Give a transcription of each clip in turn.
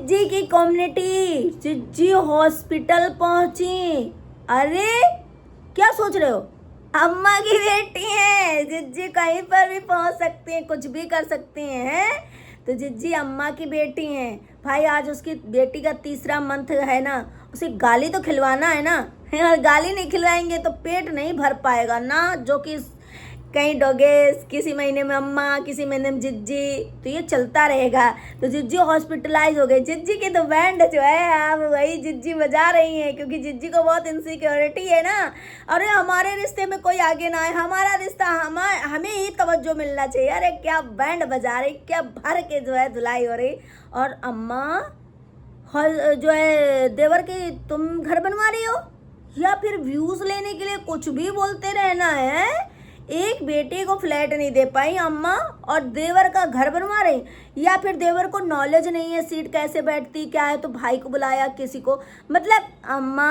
जिज्जी की community जिज्जी hospital पहुंची। अरे क्या सोच रहे हो, अम्मा की बेटी है जिज्जी, कहीं पर भी पहुंच सकती हैं, कुछ भी कर सकती हैं। तो जिज्जी अम्मा की बेटी हैं भाई। आज उसकी बेटी का तीसरा मंथ है ना, उसे गाली तो खिलवाना है ना। और गाली नहीं खिलवाएंगे तो पेट नहीं भर पाएगा ना, जो कि कहीं डोगेस, किसी महीने में अम्मा, किसी महीने में जिज्जी, तो ये चलता रहेगा। तो जिज्जी हॉस्पिटलाइज हो गई। जिज्जी की तो बैंड जो है आप वही जिज्जी बजा रही हैं, क्योंकि जिज्जी को बहुत इनसिक्योरिटी है ना। अरे हमारे रिश्ते में कोई आगे ना आए, हमारा रिश्ता हमें ही तवज्जो मिलना चाहिए। अरे क्या बैंड बजा रही, क्या भर के जो है धुलाई हो रही। और अम्मा जो है देवर की तुम घर बनवा रही हो, या फिर व्यूज लेने के लिए कुछ भी बोलते रहना है। एक बेटे को फ्लैट नहीं दे पाई अम्मा, और देवर का घर बनवा रही। या फिर देवर को नॉलेज नहीं है सीट कैसे बैठती क्या है, तो भाई को बुलाया किसी को। मतलब अम्मा,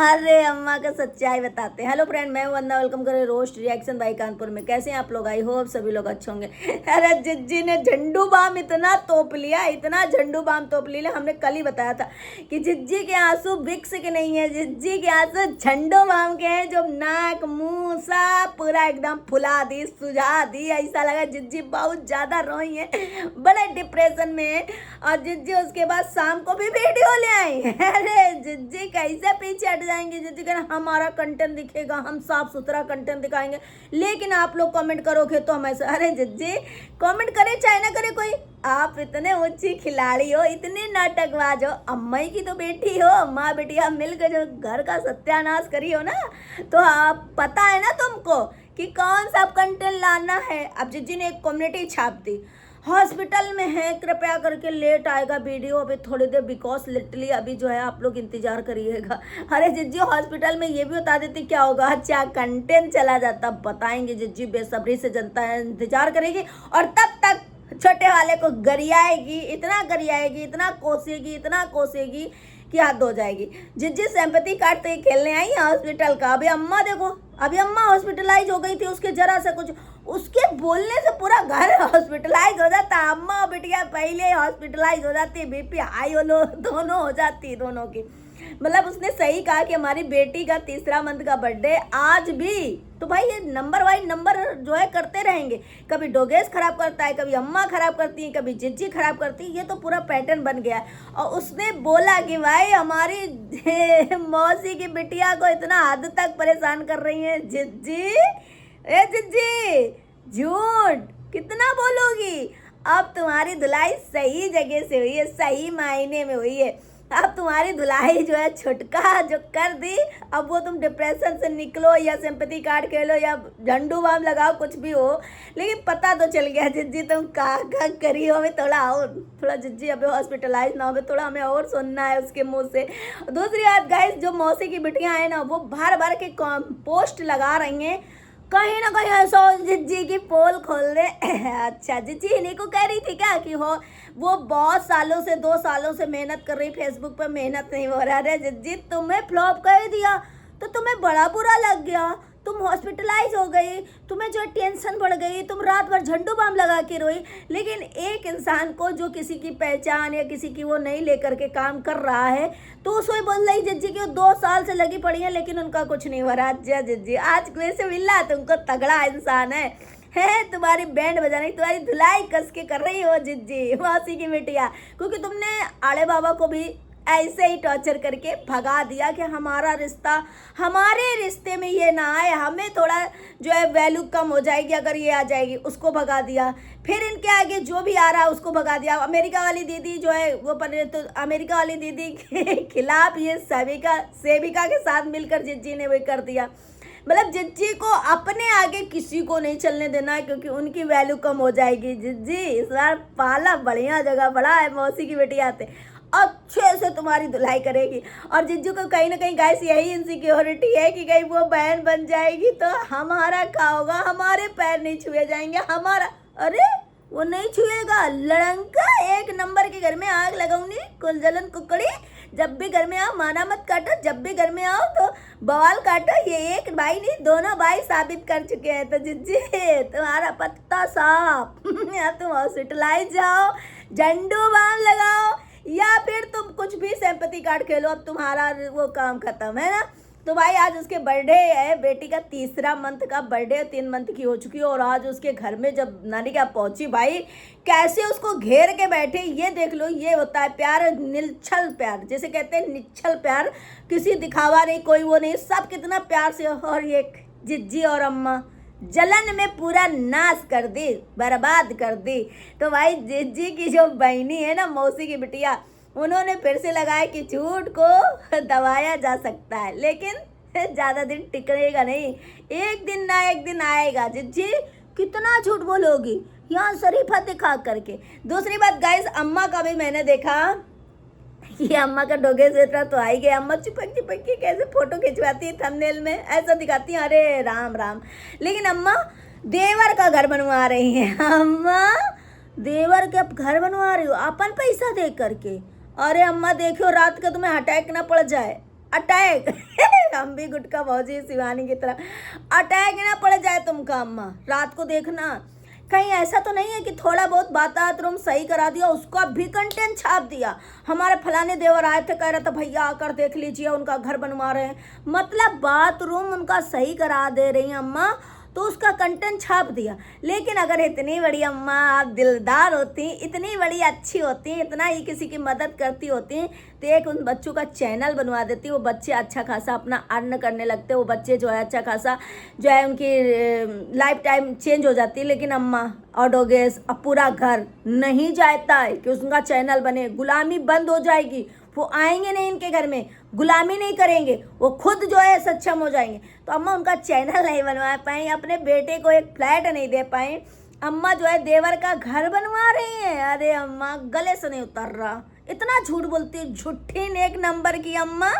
अरे अम्मा का सच्चाई बताते हैं। हेलो फ्रेंड, मैं हूं वंदना, वेलकम करें रोस्ट रिएक्शन बाई कानपुर में। कैसे हैं आप लोग? आई होप सभी लोग अच्छे होंगे। अरे जिज्जी ने झंडू बाम इतना तोप लिया, इतना झंडू बाम तोप लिया। हमने कल ही बताया था कि जिज्जी के आंसू विक्स के नहीं है, जिज्जी के आंसू झंडू बाम के हैं, जो नाक मुंह सब पूरा एकदम फुला दी, सुझा दी। ऐसा लगा जिज्जी बहुत ज्यादा रोई है, बड़े डिप्रेशन में है। और जिज्जी उसके बाद शाम को भी वीडियो ले आई। अरे जिज्जी कैसे पीछे हट जाएंगे। जिज्जी कहना हमारा कंटेंट दिखेगा, हम साफ सुथरा कंटेंट दिखाएंगे, लेकिन आप लोग कमेंट करोगे तो हम ऐसा। अरे जिज्जी कमेंट करे चाहे ना करे कोई, आप इतने ऊंची खिलाड़ी हो, इतने नाटकबाज हो, अम्मा की तो बेटी हो, माँ बेटिया मिलकर जो घर का सत्यानाश करी हो ना, तो आप पता है ना तुमको कि कौन सा कंटेंट लाना है। अब जिज्जी ने एक कम्युनिटी छाप दी, हॉस्पिटल में है, कृपया करके लेट आएगा वीडियो अभी थोड़ी देर, बिकॉज लिटरली अभी जो है आप लोग इंतजार करिएगा। अरे जिज्जी हॉस्पिटल में ये भी बता देती क्या होगा, अच्छा कंटेंट चला जाता, बताएंगे। जिज्जी बेसब्री से जनता है इंतजार करेगी, और तब तक छोटे वाले को गरियाएगी, इतना गरियाएगी, इतना कोसेगी, इतना कोसेगी कि हद हो जाएगी। जिज्जी सिंपैथी कार्ड तो खेलने आई है हॉस्पिटल का। अभी अम्मा देखो, अभी अम्मा हॉस्पिटलाइज हो गई थी, उसके जरा सा कुछ, उसके बोलने से पूरा घर हॉस्पिटलाइज हो जाता। अम्मा बिटिया पहले हॉस्पिटलाइज हो जाती, बीपी हाई हो लो दोनों हो जाती, दोनों की। मतलब उसने सही कहा कि हमारी बेटी का तीसरा मंथ का बर्थडे आज भी, तो भाई ये नंबर वाइज नंबर जो है करते रहेंगे। कभी डोगेस खराब करता है, कभी अम्मा खराब करती है, कभी जिज्जी खराब करती है। ये तो पूरा पैटर्न बन गया है। और उसने बोला कि भाई हमारी मौसी की बिटिया को इतना हद तक परेशान कर रही है जिज्जी। ए जिज्जी झूठ कितना बोलोगी। अब तुम्हारी धुलाई सही जगह से हुई है, सही मायने में हुई है। अब तुम्हारी धुलाई जो है छुटका जो कर दी, अब वो तुम डिप्रेशन से निकलो, या सिंपैथी कार्ड खेलो, या झंडू बाम लगाओ, कुछ भी हो, लेकिन पता तो चल गया जिज्जी तुम का करी हो। थोड़ा और थोड़ा जिज्जी अभी हॉस्पिटलाइज ना हो, थोड़ा हमें और सुनना है उसके मुंह से। दूसरी बात गाइस, जो मौसी की बिटियां हैं ना, वो बार बार के पोस्ट लगा रही हैं, कहीं ना कहीं ऐसा जिज्जी की पोल खोल दे। अच्छा जिज्जी इन्हीं को कह रही थी क्या कि हो वो बहुत सालों से, 2 सालों से मेहनत कर रही, फेसबुक पर मेहनत नहीं हो रहा है। जिज्जी तुम्हें फ्लॉप कर दिया तो तुम्हें बड़ा बुरा लग गया, तुम हॉस्पिटलाइज हो गई, तुम्हें जो टेंशन बढ़ गई, तुम रात भर झंडू बाम लगा के रोई। लेकिन एक इंसान को जो किसी की पहचान या किसी की वो नहीं लेकर के काम कर रहा है, तो उसको बोल रही जिज्जी की 2 साल से लगी पड़ी है, लेकिन उनका कुछ नहीं हो रहा। जिज्जी आज वैसे मिला, तुमको तगड़ा इंसान है तुम्हारी बैंड बजाने, तुम्हारी धुलाई कस के कर रही हो जिज्जी मौसी की बेटिया, क्योंकि तुमने आड़े बाबा को भी ऐसे ही टॉर्चर करके भगा दिया कि हमारा रिश्ता, हमारे रिश्ते में ये ना आए, हमें थोड़ा जो है वैल्यू कम हो जाएगी अगर ये आ जाएगी, उसको भगा दिया। फिर इनके आगे जो भी आ रहा है उसको भगा दिया। अमेरिका वाली दीदी जो है वो तो अमेरिका वाली दीदी के खिलाफ ये सेविका के साथ मिलकर जिज्जी ने वही कर दिया। मतलब जिज्जी को अपने आगे किसी को नहीं चलने देना है, क्योंकि उनकी वैल्यू कम हो जाएगी। जिज्जी इस बार पाला बढ़िया जगह बड़ा है, मौसी की बेटी आते अच्छे से तुम्हारी धुलाई करेगी। और जिज्जू को कहीं ना कहीं गाइस यही इनसिक्योरिटी है कि कहीं वो बहन बन जाएगी तो हमारा क्या होगा, हमारे पैर नहीं छुए जाएंगे, हमारा। अरे वो नहीं छुएगा, लड़ंका 1 नंबर के घर में आग लगाऊंगी, कुलजलन कुकड़ी। जब भी घर में आओ माना मत काटो, जब भी घर में आओ तो बवाल काटो। ये एक भाई नहीं, दोनों भाई साबित कर चुके हैं। तो जिज्जी तुम्हारा पत्ता साफ। या तुम हॉस्पिटलाइज जाओ, झंडू बाम लगाओ, या फिर कुछ भी सिंपैथी कार्ड खेलो, अब तुम्हारा वो काम खत्म है ना। तो भाई आज उसके बर्थडे है, बेटी का तीसरा मंथ का बर्थडे, 3 मंथ की हो चुकी है। और आज उसके घर में जब नानी क्या पहुंची भाई, कैसे उसको घेर के बैठे, ये देख लो, ये होता है प्यार, निश्चल प्यार, जैसे कहते हैं निश्चल प्यार, किसी दिखावा नहीं, कोई वो नहीं, सब कितना प्यार से। और ये जिज्जी और अम्मा जलन में पूरा नाश कर दी, बर्बाद कर दी। तो भाई जिज्जी की जो बहनी है ना, मौसी की बिटिया, उन्होंने फिर से लगाया कि झूठ को दबाया जा सकता है, लेकिन ज़्यादा दिन टिकेगा नहीं, एक दिन ना एक दिन आएगा। जिज्जी कितना झूठ बोलोगी यहाँ शरीफा दिखा करके। दूसरी बात गाइस, अम्मा का भी मैंने देखा, ये अम्मा का डोगे से तो आई गई, अम्मा चिपक चिपक के कैसे फोटो खिंचवाती है, थंबनेल में ऐसा दिखाती है, अरे राम राम। लेकिन अम्मा देवर का घर बनवा रही हैं। अम्मा देवर के घर बनवा रही हो अपन पैसा दे करके? अरे अम्मा देखो रात का तुम्हें अटैक ना पड़ जाए, अटैक हम भी गुटका भौजी शिवानी की तरह, अटैक ना पड़ जाए तुमका अम्मा, रात को देखना। कहीं ऐसा तो नहीं है कि थोड़ा बहुत बाथरूम सही करा दिया, उसका भी कंटेंट छाप दिया, हमारे फलाने देवर आए थे, कह रहा था भैया आकर देख लीजिए उनका घर बनवा रहे हैं, मतलब बाथरूम उनका सही करा दे रही हैं अम्मा, तो उसका कंटेंट छाप दिया। लेकिन अगर इतनी बड़ी अम्मा आप दिलदार होती, इतनी बड़ी अच्छी होती, इतना ही किसी की मदद करती होती, तो एक उन बच्चों का चैनल बनवा देती, वो बच्चे अच्छा खासा अपना अर्न करने लगते, वो बच्चे जो है अच्छा खासा जो है उनकी लाइफ टाइम चेंज हो जाती है। लेकिन अम्मा और डोगेस अब पूरा घर नहीं चाहता है कि उसका चैनल बने, गुलामी बंद हो जाएगी, वो आएंगे नहीं इनके घर में, गुलामी नहीं करेंगे, वो खुद जो है सक्षम हो जाएंगे। तो अम्मा उनका चैनल नहीं बनवा पाए, अपने बेटे को एक फ्लैट नहीं दे पाए, अम्मा जो है देवर का घर बनवा रही हैं। अरे अम्मा गले से नहीं उतर रहा, इतना झूठ बोलती है, झूठी एक नंबर की अम्मा,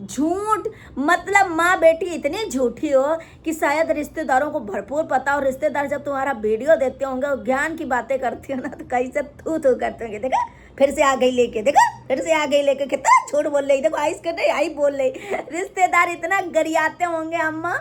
झूठ मतलब माँ बेटी इतनी झूठी हो कि शायद रिश्तेदारों को भरपूर पता हो। रिश्तेदार जब तुम्हारा वीडियो देते होंगे, ज्ञान की बातें करती हो ना, तो कहीं से थू थू करते होंगे, देखा फिर से आ गई लेके, देखा फिर से आ गई लेके, कितना झूठ बोल रही, देखो आइस कर रही, आई बोल रही। रिश्तेदार इतना गरियाते होंगे अम्मा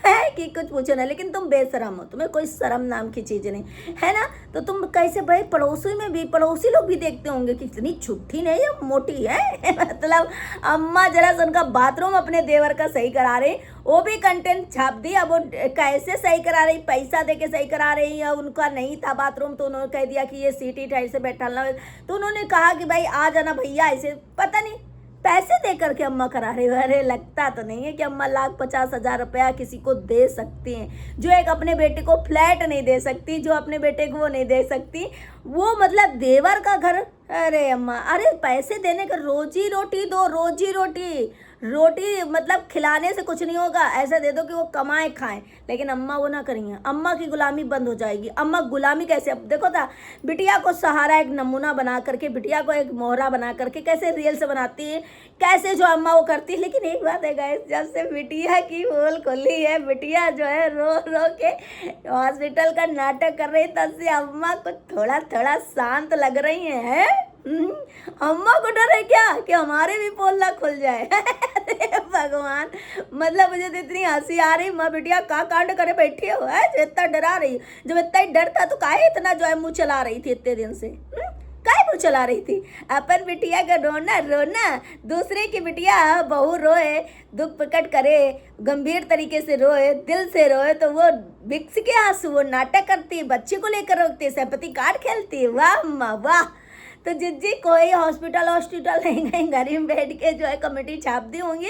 है कि कुछ पूछो ना। लेकिन तुम बेशरम हो, तुम्हें कोई शर्म नाम की चीज़ नहीं है ना। तो तुम कैसे भाई, पड़ोसी में भी, पड़ोसी लोग भी देखते होंगे कि इतनी छुट्टी नहीं है, मोटी है मतलब अम्मा जरा सा उनका बाथरूम अपने देवर का सही करा रही, वो भी कंटेंट छाप दी। अब वो कैसे सही करा रही, पैसा दे के सही करा रही है, उनका नहीं था बाथरूम, तो उन्होंने कह दिया कि ये सीटी टाइट से बैठाना, तो उन्होंने कहा कि भाई आ जाना भैया, ऐसे पता नहीं पैसे दे करके अम्मा करा रही हो। अरे लगता तो नहीं है कि अम्मा 1,50,000 रुपया किसी को दे सकती हैं, जो एक अपने बेटे को फ्लैट नहीं दे सकती, जो अपने बेटे को वो नहीं दे सकती, वो मतलब देवर का घर। अरे अम्मा, अरे पैसे देने का, रोजी रोटी दो, रोजी रोटी, रोटी मतलब खिलाने से कुछ नहीं होगा, ऐसा दे दो कि वो कमाए खाएं। लेकिन अम्मा वो ना करेंगे, अम्मा की गुलामी बंद हो जाएगी। अम्मा गुलामी कैसे, अब देखो था बिटिया को सहारा, एक नमूना बना करके, बिटिया को एक मोहरा बना करके कैसे रील से बनाती है, कैसे जो अम्मा वो करती है। लेकिन एक बात है गाइस, जब से बिटिया की पोल खुली है, बिटिया जो है रो रो के हॉस्पिटल का नाटक कर रही, तब से अम्मा को थोड़ा थोड़ा शांत लग रही है। अम्मा को डर है क्या कि हमारे भी पोल ना खुल जाए अरे भगवान, मतलब मुझे तो इतनी हंसी आ रही, माँ बिटिया का कांड करे बैठी हो है, जो इतना डरा रही, जब इतना ही डर था तो काहे इतना जो है मुँह चला रही थी इतने दिन से, काहे मुँह चला रही थी। अपन बिटिया का रोना रोना, दूसरे की बिटिया बहू रोए, दुख प्रकट करे, गंभीर तरीके से रोए, दिल से रोए, तो वो बिक्स के आंसू, वो नाटक करती, बच्चे को लेकर रोकती, सिंपैथी कार्ड खेलती, वाह अम्मा वाह। तो जिज्जी कोई हॉस्पिटल नहीं गई, घर में बैठ के जो है कमेटी छाप दी होंगी,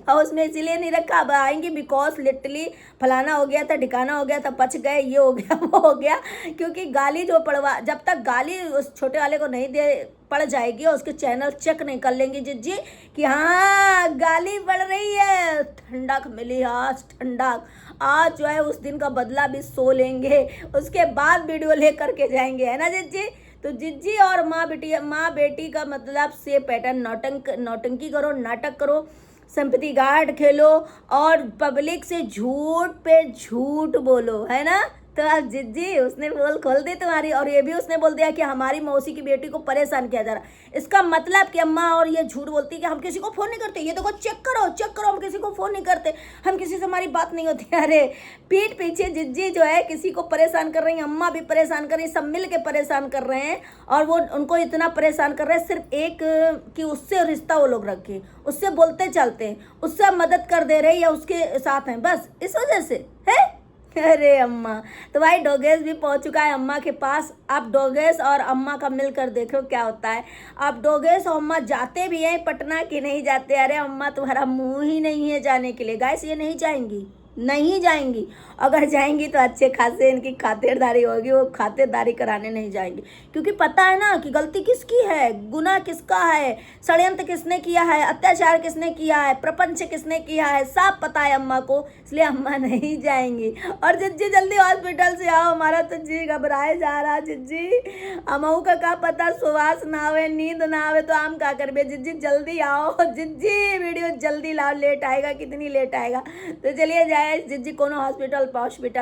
और उसमें इसीलिए नहीं रखा, अब आएंगी बिकॉज लिटरली फलाना हो गया था, ठिकाना हो गया था, बच गए, ये हो गया वो हो गया। क्योंकि गाली जो पड़वा, जब तक गाली उस छोटे वाले को नहीं दे पड़ जाएगी और उसके चैनल चेक नहीं कर लेंगे जिज्जी कि हाँ गाली पड़ रही है, ठंडक मिली आज, ठंडक आज जो है उस दिन का बदला भी सो लेंगे, उसके बाद वीडियो ले करके जाएंगे, है ना जिज्जी। तो जिज्जी और माँ बेटी का मतलब से पैटर्न, नौटंकी करो, नाटक करो, सिंपैथी कार्ड खेलो और पब्लिक से झूठ पे झूठ बोलो, है ना। तो अब जिज्जी उसने पोल खोल दी तुम्हारी, और ये भी उसने बोल दिया कि हमारी मौसी की बेटी को परेशान किया जा रहा है। इसका मतलब कि अम्मा और ये झूठ बोलती है कि हम किसी को फ़ोन नहीं करते, ये देखो चेक करो हम किसी को फ़ोन नहीं करते, हम किसी से हमारी बात नहीं होती। अरे पीठ पीछे जिज्जी जो है किसी को परेशान कर रही हैं, अम्मा भी परेशान कर रही हैं, सब मिल के परेशान कर रहे हैं। और वो उनको इतना परेशान कर रहे हैं सिर्फ एक कि उससे रिश्ता वो लोग रखें, उससे बोलते चलते हैं, उससे मदद कर दे रहे या उसके साथ हैं, बस इस वजह से है। अरे अम्मा, तो भाई डोगेश भी पहुंच चुका है अम्मा के पास। आप डोगेश और अम्मा का मिलकर देखो क्या होता है। आप डोगेश और अम्मा जाते भी हैं पटना कि नहीं जाते? अरे अम्मा तुम्हारा मुंह ही नहीं है जाने के लिए। गाइस ये नहीं जाएंगी, नहीं जाएंगी। अगर जाएंगी तो अच्छे खासे इनकी खातिरदारी होगी, वो खातिरदारी कराने नहीं जाएंगी, क्योंकि पता है ना कि गलती किसकी है, गुनाह किसका है, षड्यंत्र किसने किया है, अत्याचार किसने किया है, प्रपंच किसने किया है, सब पता है अम्मा को, इसलिए अम्मा नहीं जाएंगी। और जिज्जी जल्दी हॉस्पिटल से आओ, हमारा तो जी घबराए जा रहा। जिज्जी अमऊ का पता सुवास ना आवे, नींद ना आवे तो हम क्या करबे। जिज्जी जल्दी आओ, जिज्जी वीडियो जल्दी लाओ, लेट आएगा, कितनी लेट आएगा। तो चलिए जाए, जिज्जी कोनो हॉस्पिटल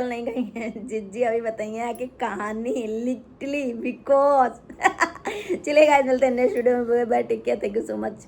नहीं गई है। जिज्जी अभी बताइए कि कहानी लिटली बिकॉज चलिए गाइस मिलते हैं नेक्स्ट वीडियो में। Bye, take care, thank you so much.